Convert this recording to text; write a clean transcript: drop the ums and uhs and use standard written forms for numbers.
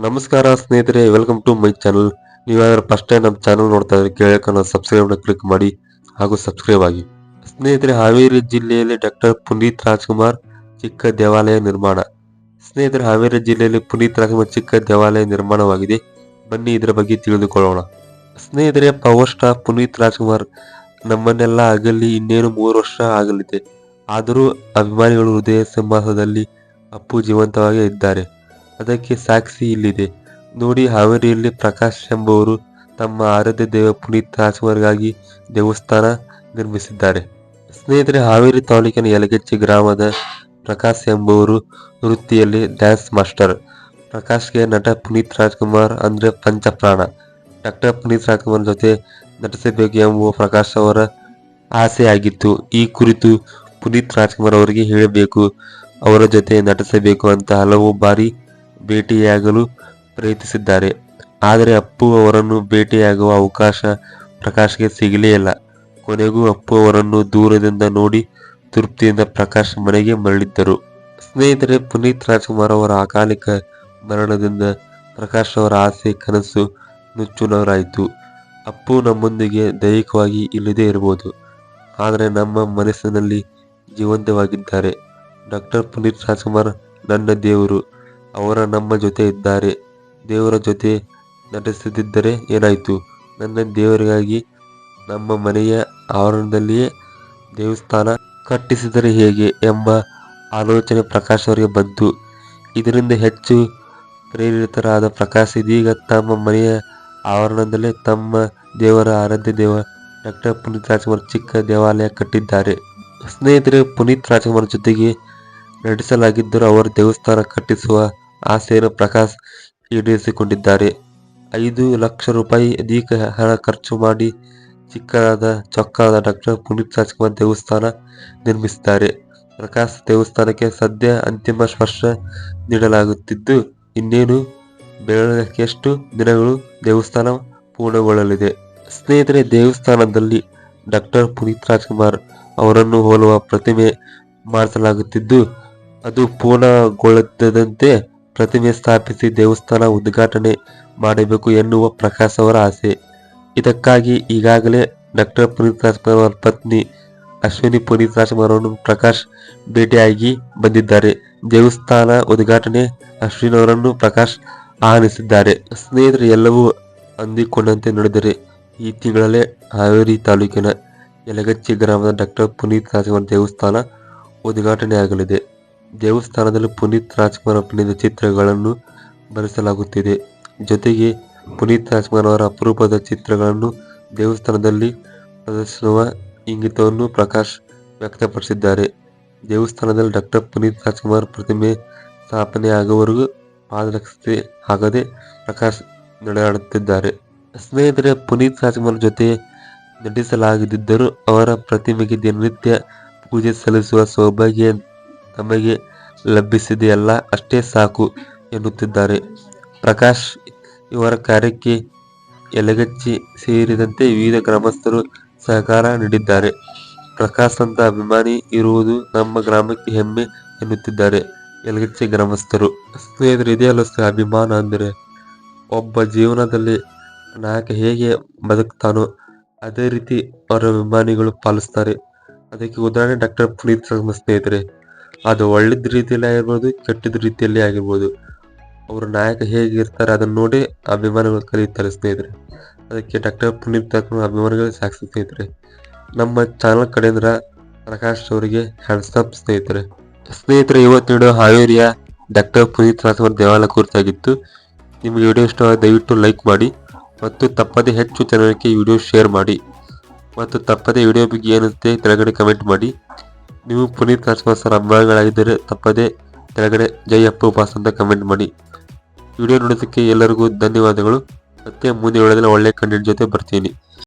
ನಮಸ್ಕಾರ ಸ್ನೇಹಿತರೆ, welcome to my channel. ನೀವಾದ್ರೂ ಫಸ್ಟ್ ಟೈಮ್ ನಮ್ಮ ಚಾನಲ್ ನೋಡ್ತಾ ಇದ್ರೆ ಕೇಳಕ್ಕೆ ಸಬ್ಸ್ಕ್ರೈಬ್ ಕ್ಲಿಕ್ ಮಾಡಿ ಹಾಗೂ ಸಬ್ಸ್ಕ್ರೈಬ್ ಆಗಿ. ಸ್ನೇಹಿತರೆ, ಹಾವೇರಿ ಜಿಲ್ಲೆಯಲ್ಲಿ ಡಾಕ್ಟರ್ ಪುನೀತ್ ರಾಜ್ಕುಮಾರ್ ಚಿಕ್ಕ ದೇವಾಲಯ ನಿರ್ಮಾಣ. ಸ್ನೇಹಿತರೆ, ಹಾವೇರಿ ಜಿಲ್ಲೆಯಲ್ಲಿ ಪುನೀತ್ ರಾಜ್ಕುಮಾರ್ ಚಿಕ್ಕ ದೇವಾಲಯ ನಿರ್ಮಾಣವಾಗಿದೆ. ಬನ್ನಿ ಇದರ ಬಗ್ಗೆ ತಿಳಿದುಕೊಳ್ಳೋಣ. ಸ್ನೇಹಿತರೆ, ಪವರ್ ಸ್ಟಾರ್ ಪುನೀತ್ ರಾಜ್ಕುಮಾರ್ ನಮ್ಮನ್ನೆಲ್ಲ ಅಗಲಿ ಇನ್ನೇನು 3 ವರ್ಷ ಆಗಲಿದೆ. ಆದರೂ ಅಭಿಮಾನಿಗಳು ಹೃದಯ ಸಿಂಹಾಸನದಲ್ಲಿ ಅಪ್ಪು ಜೀವಂತವಾಗಿ ಇದ್ದಾರೆ. ಅದಕ್ಕೆ ಸಾಕ್ಷಿ ಇಲ್ಲಿದೆ ನೋಡಿ. ಹಾವೇರಿಯಲ್ಲಿ ಪ್ರಕಾಶ್ ಎಂಬುವರು ತಮ್ಮ ಆರಾಧ್ಯ ದೇವ ಪುನೀತ್ ರಾಜ್ಕುಮಾರ್ಗಾಗಿ ದೇವಸ್ಥಾನ ನಿರ್ಮಿಸಿದ್ದಾರೆ. ಸ್ನೇಹಿತರೆ, ಹಾವೇರಿ ತಾಲೂಕಿನ ಯಲಗೆಚ್ಚಿ ಗ್ರಾಮದ ಪ್ರಕಾಶ್ ಎಂಬುವರು ವೃತ್ತಿಯಲ್ಲಿ ಡ್ಯಾನ್ಸ್ ಮಾಸ್ಟರ್. ಪ್ರಕಾಶ್ಗೆ ನಟ ಪುನೀತ್ ರಾಜ್ಕುಮಾರ್ ಅಂದ್ರೆ ಪಂಚಪ್ರಾಣ. ಡಾಕ್ಟರ್ ಪುನೀತ್ ರಾಜ್ಕುಮಾರ್ ಜೊತೆ ನಟಿಸಬೇಕು ಎಂಬುವ ಪ್ರಕಾಶ್ ಅವರ ಆಸೆ ಆಗಿತ್ತು. ಈ ಕುರಿತು ಪುನೀತ್ ರಾಜ್ಕುಮಾರ್ ಅವರಿಗೆ ಹೇಳಬೇಕು, ಅವರ ಜೊತೆ ನಟಿಸಬೇಕು ಅಂತ ಹಲವು ಬಾರಿ ಭೇಟಿಯಾಗಲು ಪ್ರಯತ್ನಿಸಿದ್ದಾರೆ. ಆದರೆ ಅಪ್ಪು ಅವರನ್ನು ಭೇಟಿಯಾಗುವ ಅವಕಾಶ ಪ್ರಕಾಶ್ಗೆ ಸಿಗಲೇ ಇಲ್ಲ. ಕೊನೆಗೂ ಅಪ್ಪು ಅವರನ್ನು ದೂರದಿಂದ ನೋಡಿ ತೃಪ್ತಿಯಿಂದ ಪ್ರಕಾಶ್ ಮನೆಗೆ ಮರಳಿದ್ದರು. ಸ್ನೇಹಿತರೆ, ಪುನೀತ್ ರಾಜ್ಕುಮಾರ್ ಅವರ ಅಕಾಲಿಕ ಮರಣದಿಂದ ಪ್ರಕಾಶ್ ಅವರ ಆಸೆ ಕನಸು ನುಚ್ಚುನೂರಾಯಿತು. ಅಪ್ಪು ನಮ್ಮೊಂದಿಗೆ ದೈಹಿಕವಾಗಿ ಇಲ್ಲದೇ ಇರಬಹುದು, ಆದರೆ ನಮ್ಮ ಮನಸ್ಸಿನಲ್ಲಿ ಜೀವಂತವಾಗಿದ್ದಾರೆ. ಡಾಕ್ಟರ್ ಪುನೀತ್ ರಾಜ್ಕುಮಾರ್ ನನ್ನ ದೇವರು, ಅವರ ನಮ್ಮ ಜೊತೆ ಇದ್ದಾರೆ. ದೇವರ ಜೊತೆ ನಟಿಸದಿದ್ದರೆ ಏನಾಯಿತು? ನನ್ನ ದೇವರಿಗಾಗಿ ನಮ್ಮ ಮನೆಯ ಆವರಣದಲ್ಲಿಯೇ ದೇವಸ್ಥಾನ ಕಟ್ಟಿಸಿದರೆ ಹೇಗೆ ಎಂಬ ಆಲೋಚನೆ ಪ್ರಕಾಶ್ ಅವರಿಗೆ ಬಂತು. ಇದರಿಂದ ಹೆಚ್ಚು ಪ್ರೇರಿತರಾದ ಪ್ರಕಾಶ್ ಇದೀಗ ತಮ್ಮ ಮನೆಯ ಆವರಣದಲ್ಲೇ ತಮ್ಮ ದೇವರ ಆರಾಧ್ಯ ದೇವ ಡಾಕ್ಟರ್ ಪುನೀತ್ ರಾಜ್ಕುಮಾರ್ ಚಿಕ್ಕ ದೇವಾಲಯ ಕಟ್ಟಿದ್ದಾರೆ. ಸ್ನೇಹಿತರೆ, ಪುನೀತ್ ರಾಜ್ಕುಮಾರ್ ಜೊತೆಗೆ ನಟಿಸಲಾಗಿದ್ದರೂ ಅವರ ದೇವಸ್ಥಾನ ಕಟ್ಟಿಸುವ ಆಸೆಯನ್ನು ಪ್ರಕಾಶ್ ಈಡೇರಿಸಿಕೊಂಡಿದ್ದಾರೆ. 5 ಲಕ್ಷ ರೂಪಾಯಿ ಅಧಿಕ ಹಣ ಖರ್ಚು ಮಾಡಿ ಚಿಕ್ಕದಾದ ಚೊಕ್ಕದಾದ ಡಾಕ್ಟರ್ ಪುನೀತ್ ರಾಜ್ಕುಮಾರ್ ದೇವಸ್ಥಾನ ನಿರ್ಮಿಸಿದ್ದಾರೆ. ಪ್ರಕಾಶ್ ದೇವಸ್ಥಾನಕ್ಕೆ ಸದ್ಯ ಅಂತಿಮ ಸ್ಪರ್ಶ ನೀಡಲಾಗುತ್ತಿದ್ದು, ಇನ್ನೇನು ಬೆಳಕೆಷ್ಟು ದಿನಗಳು ದೇವಸ್ಥಾನ ಪೂರ್ಣಗೊಳ್ಳಲಿದೆ. ಸ್ನೇಹಿತರೆ, ದೇವಸ್ಥಾನದಲ್ಲಿ ಡಾಕ್ಟರ್ ಪುನೀತ್ ರಾಜ್ಕುಮಾರ್ ಅವರನ್ನು ಹೋಲುವ ಪ್ರತಿಮೆ ಮಾಡಿಸಲಾಗುತ್ತಿದ್ದು, ಅದು ಪೂರ್ಣಗೊಳ್ಳದಂತೆ ಪ್ರತಿಮೆ ಸ್ಥಾಪಿಸಿ ದೇವಸ್ಥಾನ ಉದ್ಘಾಟನೆ ಮಾಡಬೇಕು ಎನ್ನುವ ಪ್ರಕಾಶ್ ಅವರ ಆಸೆ. ಇದಕ್ಕಾಗಿ ಈಗಾಗಲೇ ಡಾಕ್ಟರ್ ಪುನೀತ್ ರಾಜ್ಕುಮಾರ್ ಅವರ ಪತ್ನಿ ಅಶ್ವಿನಿ ಪುನೀತ್ ರಾಜ್ಕುಮಾರ್ ಅವರನ್ನು ಪ್ರಕಾಶ್ ಭೇಟಿಯಾಗಿ ಬಂದಿದ್ದಾರೆ. ದೇವಸ್ಥಾನ ಉದ್ಘಾಟನೆ ಅಶ್ವಿನಿ ಅವರನ್ನು ಪ್ರಕಾಶ್ ಆಹ್ವಾನಿಸಿದ್ದಾರೆ. ಸ್ನೇಹಿತರೆ, ಎಲ್ಲವೂ ಅಂದಿಕೊಂಡಂತೆ ನಡೆದರೆ ಈ ತಿಂಗಳಲ್ಲೇ ಹಾವೇರಿ ತಾಲೂಕಿನ ಯಲಗಚ್ಚಿ ಗ್ರಾಮದ ಡಾಕ್ಟರ್ ಪುನೀತ್ ರಾಜ್ಕುಮಾರ್ ದೇವಸ್ಥಾನ ಉದ್ಘಾಟನೆಯಾಗಲಿದೆ. ದೇವಸ್ಥಾನದಲ್ಲಿ ಪುನೀತ್ ರಾಜ್ಕುಮಾರ್ ಅಭಿನಯದ ಚಿತ್ರಗಳನ್ನು ಬರೆಸಲಾಗುತ್ತಿದೆ. ಜೊತೆಗೆ ಪುನೀತ್ ರಾಜ್ಕುಮಾರ್ ಅವರ ಅಪರೂಪದ ಚಿತ್ರಗಳನ್ನು ದೇವಸ್ಥಾನದಲ್ಲಿ ಪ್ರದರ್ಶಿಸುವ ಇಂಗಿತವನ್ನು ಪ್ರಕಾಶ್ ವ್ಯಕ್ತಪಡಿಸಿದ್ದಾರೆ. ದೇವಸ್ಥಾನದಲ್ಲಿ ಡಾಕ್ಟರ್ ಪುನೀತ್ ರಾಜ್ಕುಮಾರ್ ಪ್ರತಿಮೆ ಸ್ಥಾಪನೆಯಾಗುವವರೆಗೂ ಪಾದರಕ್ಷೆ ಹಾಕದೆ ಪ್ರಕಾಶ್ ನಡೆದಾಡುತ್ತಿದ್ದಾರೆ. ಸ್ನೇಹಿತರೆ, ಪುನೀತ್ ರಾಜ್ಕುಮಾರ್ ಜೊತೆ ನಟಿಸಲಾಗದಿದ್ದರೂ ಅವರ ಪ್ರತಿಮೆಗೆ ದಿನನಿತ್ಯ ಪೂಜೆ ಸಲ್ಲಿಸುವ ಸೌಭಾಗ್ಯ ತಮಗೆ ಲಭಿಸಿದೆಯಲ್ಲ, ಅಷ್ಟೇ ಸಾಕು ಎನ್ನುತ್ತಿದ್ದಾರೆ. ಪ್ರಕಾಶ್ ಇವರ ಕಾರ್ಯಕ್ಕೆ ಯಲಗಚ್ಚಿ ಸೇರಿದಂತೆ ವಿವಿಧ ಗ್ರಾಮಸ್ಥರು ಸಹಕಾರ ನೀಡಿದ್ದಾರೆ. ಪ್ರಕಾಶ್ ಅಂತ ಅಭಿಮಾನಿ ಇರುವುದು ನಮ್ಮ ಗ್ರಾಮಕ್ಕೆ ಹೆಮ್ಮೆ ಎನ್ನುತ್ತಿದ್ದಾರೆ ಯಲಗಚ್ಚಿ ಗ್ರಾಮಸ್ಥರು. ಸ್ನೇಹಿತರೆ, ಇದೇ ಅಲ್ಲ ಅಭಿಮಾನ ಅಂದರೆ. ಒಬ್ಬ ಜೀವನದಲ್ಲಿ ನಾಯಕ ಹೇಗೆ ಬದುಕ್ತಾನೋ ಅದೇ ರೀತಿ ಅವರ ಅಭಿಮಾನಿಗಳು ಪಾಲಿಸ್ತಾರೆ. ಅದಕ್ಕೆ ಉದಾಹರಣೆ ಡಾಕ್ಟರ್ ಪುನೀತ್ ರಾಜ್ಕುಮಾರ್. ಸ್ನೇಹಿತರೆ, ಅದು ಒಳ್ಳೆದ ರೀತಿಯಲ್ಲಿ ಆಗಿರ್ಬೋದು, ಕೆಟ್ಟದ ರೀತಿಯಲ್ಲಿ ಆಗಿರ್ಬೋದು, ಅವರು ನಾಯಕ ಹೇಗೆ ಇರ್ತಾರೆ ಅದನ್ನು ನೋಡಿ ಅಭಿಮಾನಿಗಳು ಕಲಿಯುತ್ತಾರೆ. ಸ್ನೇಹಿತರೆ, ಅದಕ್ಕೆ ಡಾಕ್ಟರ್ ಪುನೀತ್ ರಾಜ್ಕುಮಾರ್ ಅಭಿಮಾನಿಗಳು ಸಾಕ್ಷಿ. ಸ್ನೇಹಿತರೆ, ನಮ್ಮ ಚಾನಲ್ ಕಡೆಯಿಂದ ಪ್ರಕಾಶ್ ಅವರಿಗೆ ಹ್ಯಾಂಡ್ಸ್ ಅಪ್. ಸ್ನೇಹಿತರೆ, ಇವತ್ತು ವಿಡಿಯೋ ಹಾವೇರಿಯ ಡಾಕ್ಟರ್ ಪುನೀತ್ ರಾಜ್ಕುಮಾರ್ ದೇವಾಲಯ ಕುರಿತಾಗಿತ್ತು. ನಿಮಗೆ ವಿಡಿಯೋ ಇಷ್ಟವಾದ ದಯವಿಟ್ಟು ಲೈಕ್ ಮಾಡಿ ಮತ್ತು ತಪ್ಪದೇ ಹೆಚ್ಚು ಜನರಿಗೆ ವಿಡಿಯೋ ಶೇರ್ ಮಾಡಿ ಮತ್ತು ತಪ್ಪದೇ ವಿಡಿಯೋ ಬಗ್ಗೆ ಏನುತ್ತೆ ಕೆಳಗಡೆ ಕಮೆಂಟ್ ಮಾಡಿ. ನೀವು ಪುನೀತ್ ರಾಜ್ಕುಮಾರ್ ಸರ್ ಅಭಿಮಾನಿಗಳಾಗಿದ್ದರೆ ತಪ್ಪದೇ ಕೆಳಗಡೆ ಜೈ ಅಪ್ಪು ಬಾಸ್ ಅಂತ ಕಮೆಂಟ್ ಮಾಡಿ. ವಿಡಿಯೋ ನೋಡೋದಕ್ಕೆ ಎಲ್ಲರಿಗೂ ಧನ್ಯವಾದಗಳು. ಮತ್ತೆ ಮುಂದೆ ವಿಡಿಯೋದಲ್ಲಿ ಒಳ್ಳೆ ಕಂಟೆಂಟ್ ಜೊತೆ ಬರ್ತೀನಿ.